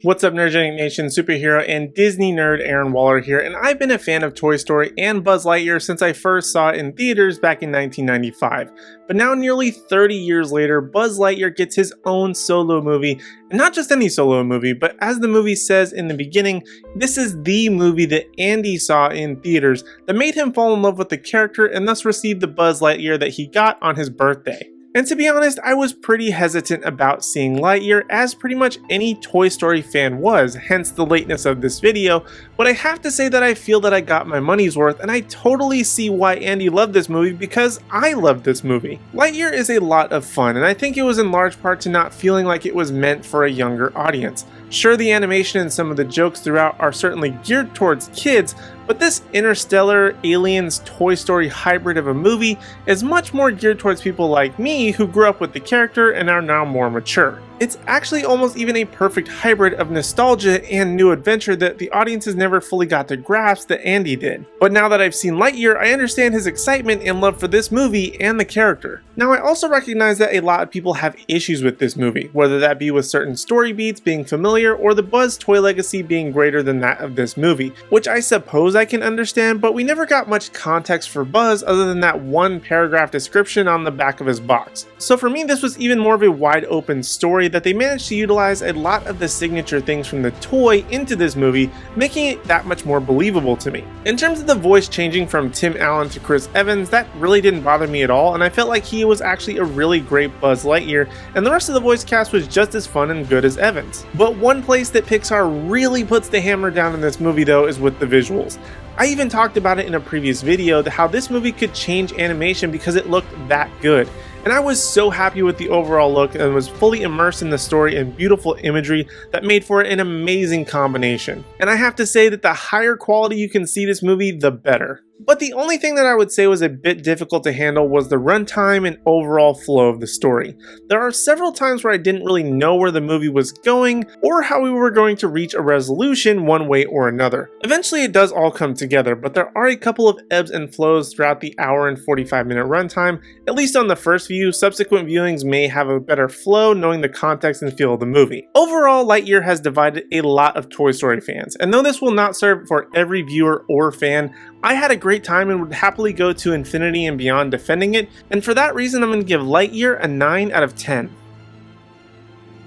What's up, Nerdgenic Nation, superhero and Disney nerd Aaron Waller here, and I've been a fan of Toy Story and Buzz Lightyear since I first saw it in theaters back in 1995. But now, nearly 30 years later, Buzz Lightyear gets his own solo movie, and not just any solo movie, but as the movie says in the beginning, this is the movie that Andy saw in theaters that made him fall in love with the character and thus receive the Buzz Lightyear that he got on his birthday. And to be honest, I was pretty hesitant about seeing Lightyear, as pretty much any Toy Story fan was, hence the lateness of this video, but I have to say that I feel that I got my money's worth, and I totally see why Andy loved this movie because I loved this movie. Lightyear is a lot of fun, and I think it was in large part to not feeling like it was meant for a younger audience. Sure, the animation and some of the jokes throughout are certainly geared towards kids, but this interstellar aliens Toy Story hybrid of a movie is much more geared towards people like me who grew up with the character and are now more mature. It's actually almost even a perfect hybrid of nostalgia and new adventure that the audiences never fully got to grasp that Andy did. But now that I've seen Lightyear, I understand his excitement and love for this movie and the character. Now, I also recognize that a lot of people have issues with this movie, whether that be with certain story beats being familiar or the Buzz toy legacy being greater than that of this movie, which I suppose I can understand, but we never got much context for Buzz other than that one paragraph description on the back of his box. So for me, this was even more of a wide open story that they managed to utilize a lot of the signature things from the toy into this movie, making it that much more believable to me. In terms of the voice changing from Tim Allen to Chris Evans, that really didn't bother me at all, and I felt like he was actually a really great Buzz Lightyear, and the rest of the voice cast was just as fun and good as Evans. But one place that Pixar really puts the hammer down in this movie though is with the visuals. I even talked about it in a previous video, how this movie could change animation because it looked that good. And I was so happy with the overall look and was fully immersed in the story and beautiful imagery that made for an amazing combination. And I have to say that the higher quality you can see this movie, the better. But the only thing that I would say was a bit difficult to handle was the runtime and overall flow of the story. There are several times where I didn't really know where the movie was going or how we were going to reach a resolution one way or another. Eventually it does all come together, but there are a couple of ebbs and flows throughout the hour and 45-minute runtime, at least on the first view. Subsequent viewings may have a better flow knowing the context and feel of the movie. Overall, Lightyear has divided a lot of Toy Story fans, and though this will not serve for every viewer or fan, I had a great time and would happily go to infinity and beyond defending it, and for that reason I'm going to give Lightyear a 9 out of 10.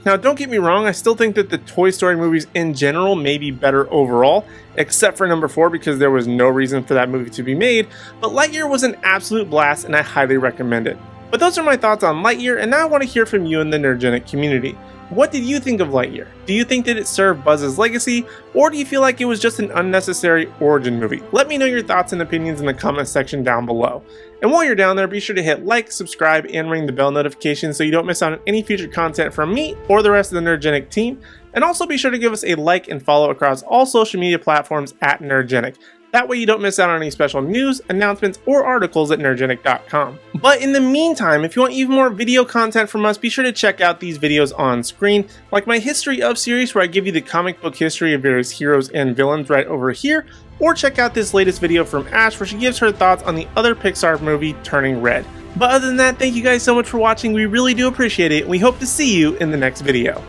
Now, don't get me wrong, I still think that the Toy Story movies in general may be better overall, except for number 4 because there was no reason for that movie to be made, but Lightyear was an absolute blast and I highly recommend it. But those are my thoughts on Lightyear, and now I want to hear from you in the Nerdgenic community. What did you think of Lightyear? Do you think that it served Buzz's legacy, or do you feel like it was just an unnecessary origin movie? Let me know your thoughts and opinions in the comment section down below. And while you're down there, be sure to hit like, subscribe, and ring the bell notification so you don't miss out on any future content from me or the rest of the Nerdgenic team. And also be sure to give us a like and follow across all social media platforms at Nerdgenic. That way you don't miss out on any special news, announcements, or articles at nerdgenic.com. But in the meantime, if you want even more video content from us, be sure to check out these videos on screen, like my History Of series where I give you the comic book history of various heroes and villains right over here, or check out this latest video from Ash where she gives her thoughts on the other Pixar movie, Turning Red. But other than that, thank you guys so much for watching, we really do appreciate it, and we hope to see you in the next video.